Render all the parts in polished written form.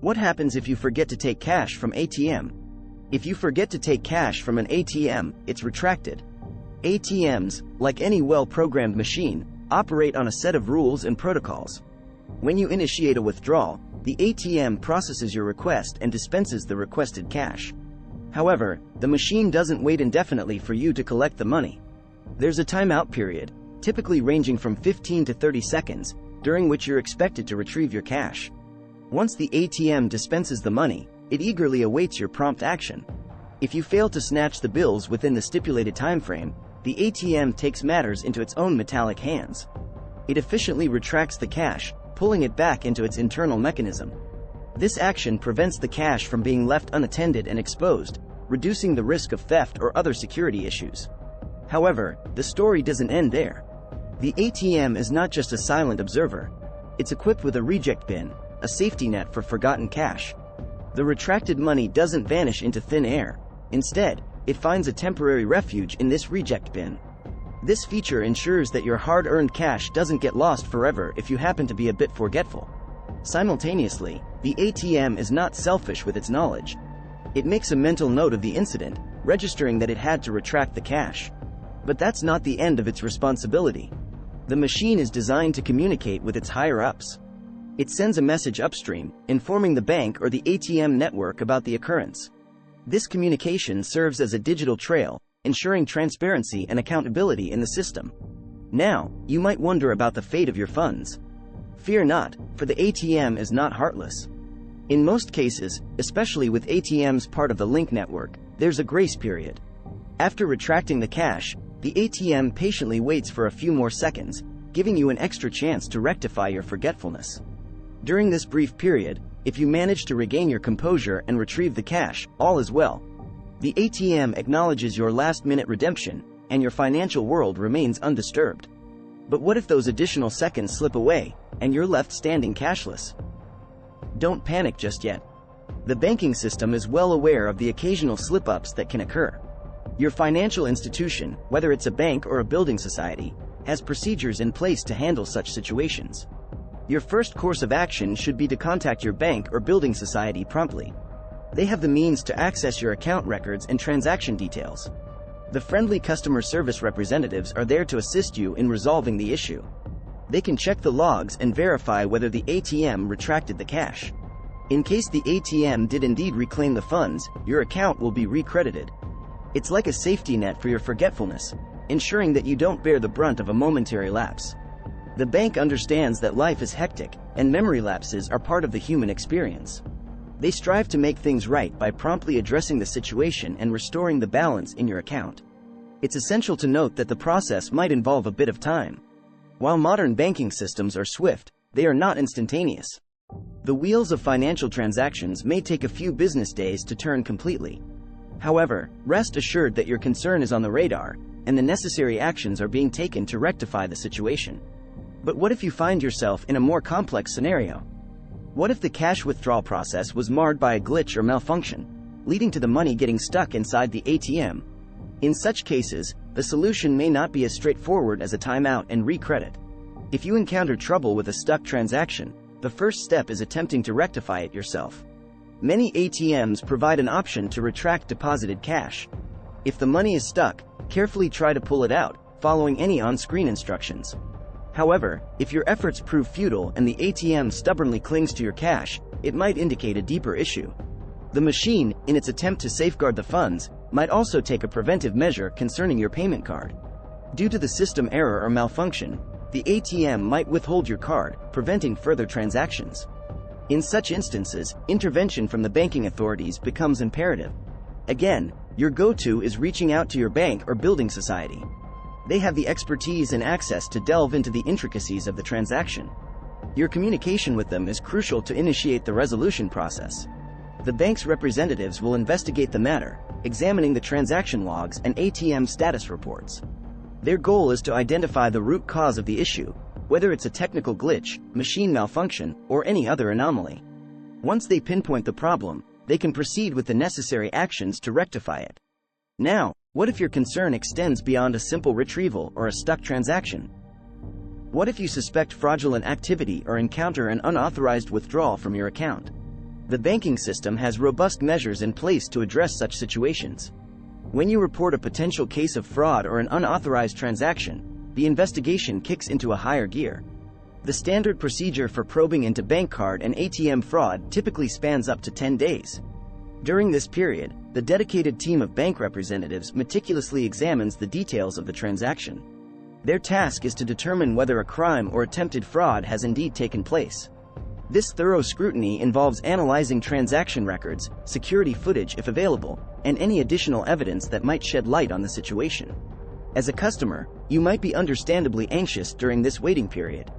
What happens if you forget to take cash from ATM? If you forget to take cash from an ATM, it's retracted. ATMs, like any well-programmed machine, operate on a set of rules and protocols. When you initiate a withdrawal, the ATM processes your request and dispenses the requested cash. However, the machine doesn't wait indefinitely for you to collect the money. There's a timeout period, typically ranging from 15 to 30 seconds, during which you're expected to retrieve your cash. Once the ATM dispenses the money, it eagerly awaits your prompt action. If you fail to snatch the bills within the stipulated time frame, the ATM takes matters into its own metallic hands. It efficiently retracts the cash, pulling it back into its internal mechanism. This action prevents the cash from being left unattended and exposed, reducing the risk of theft or other security issues. However, the story doesn't end there. The ATM is not just a silent observer. It's equipped with a reject bin, a safety net for forgotten cash. The retracted money doesn't vanish into thin air. Instead, it finds a temporary refuge in this reject bin. This feature ensures that your hard-earned cash doesn't get lost forever if you happen to be a bit forgetful. Simultaneously, the ATM is not selfish with its knowledge. It makes a mental note of the incident, registering that it had to retract the cash. But that's not the end of its responsibility. The machine is designed to communicate with its higher-ups. It sends a message upstream, informing the bank or the ATM network about the occurrence. This communication serves as a digital trail, ensuring transparency and accountability in the system. Now, you might wonder about the fate of your funds. Fear not, for the ATM is not heartless. In most cases, especially with ATMs part of the Link network, there's a grace period. After retracting the cash, the ATM patiently waits for a few more seconds, giving you an extra chance to rectify your forgetfulness. During this brief period, if you manage to regain your composure and retrieve the cash, all is well. The ATM acknowledges your last-minute redemption, and your financial world remains undisturbed. But what if those additional seconds slip away, and you're left standing cashless? Don't panic just yet. The banking system is well aware of the occasional slip-ups that can occur. Your financial institution, whether it's a bank or a building society, has procedures in place to handle such situations. Your first course of action should be to contact your bank or building society promptly. They have the means to access your account records and transaction details. The friendly customer service representatives are there to assist you in resolving the issue. They can check the logs and verify whether the ATM retracted the cash. In case the ATM did indeed reclaim the funds, your account will be recredited. It's like a safety net for your forgetfulness, ensuring that you don't bear the brunt of a momentary lapse. The bank understands that life is hectic, and memory lapses are part of the human experience. They strive to make things right by promptly addressing the situation and restoring the balance in your account. It's essential to note that the process might involve a bit of time. While modern banking systems are swift, they are not instantaneous. The wheels of financial transactions may take a few business days to turn completely. However, rest assured that your concern is on the radar, and the necessary actions are being taken to rectify the situation. But what if you find yourself in a more complex scenario? What if the cash withdrawal process was marred by a glitch or malfunction, leading to the money getting stuck inside the ATM? In such cases, the solution may not be as straightforward as a timeout and recredit. If you encounter trouble with a stuck transaction, the first step is attempting to rectify it yourself. Many ATMs provide an option to retract deposited cash. If the money is stuck, carefully try to pull it out, following any on-screen instructions. However, if your efforts prove futile and the ATM stubbornly clings to your cash, it might indicate a deeper issue. The machine, in its attempt to safeguard the funds, might also take a preventive measure concerning your payment card. Due to the system error or malfunction, the ATM might withhold your card, preventing further transactions. In such instances, intervention from the banking authorities becomes imperative. Again, your go-to is reaching out to your bank or building society. They have the expertise and access to delve into the intricacies of the transaction. Your communication with them is crucial to initiate the resolution process. The bank's representatives will investigate the matter, examining the transaction logs and ATM status reports. Their goal is to identify the root cause of the issue, whether it's a technical glitch, machine malfunction, or any other anomaly. Once they pinpoint the problem, they can proceed with the necessary actions to rectify it. Now, what if your concern extends beyond a simple retrieval or a stuck transaction? What if you suspect fraudulent activity or encounter an unauthorized withdrawal from your account? The banking system has robust measures in place to address such situations. When you report a potential case of fraud or an unauthorized transaction, the investigation kicks into a higher gear. The standard procedure for probing into bank card and ATM fraud typically spans up to 10 days. During this period, the dedicated team of bank representatives meticulously examines the details of the transaction. Their task is to determine whether a crime or attempted fraud has indeed taken place. This thorough scrutiny involves analyzing transaction records, security footage if available, and any additional evidence that might shed light on the situation. As a customer, you might be understandably anxious during this waiting period.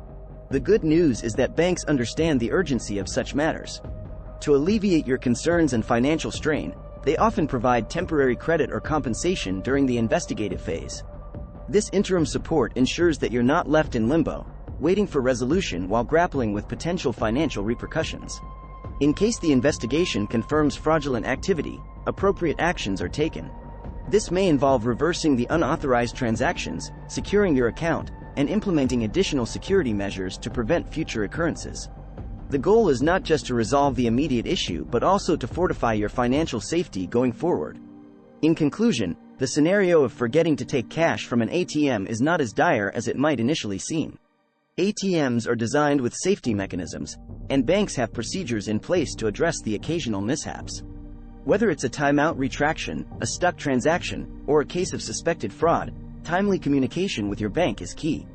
The good news is that banks understand the urgency of such matters. To alleviate your concerns and financial strain, they often provide temporary credit or compensation during the investigative phase. This interim support ensures that you're not left in limbo, waiting for resolution while grappling with potential financial repercussions. In case the investigation confirms fraudulent activity, appropriate actions are taken. This may involve reversing the unauthorized transactions, securing your account, and implementing additional security measures to prevent future occurrences. The goal is not just to resolve the immediate issue but also to fortify your financial safety going forward. In conclusion, the scenario of forgetting to take cash from an ATM is not as dire as it might initially seem. ATMs are designed with safety mechanisms, and banks have procedures in place to address the occasional mishaps. Whether it's a timeout retraction, a stuck transaction, or a case of suspected fraud, timely communication with your bank is key.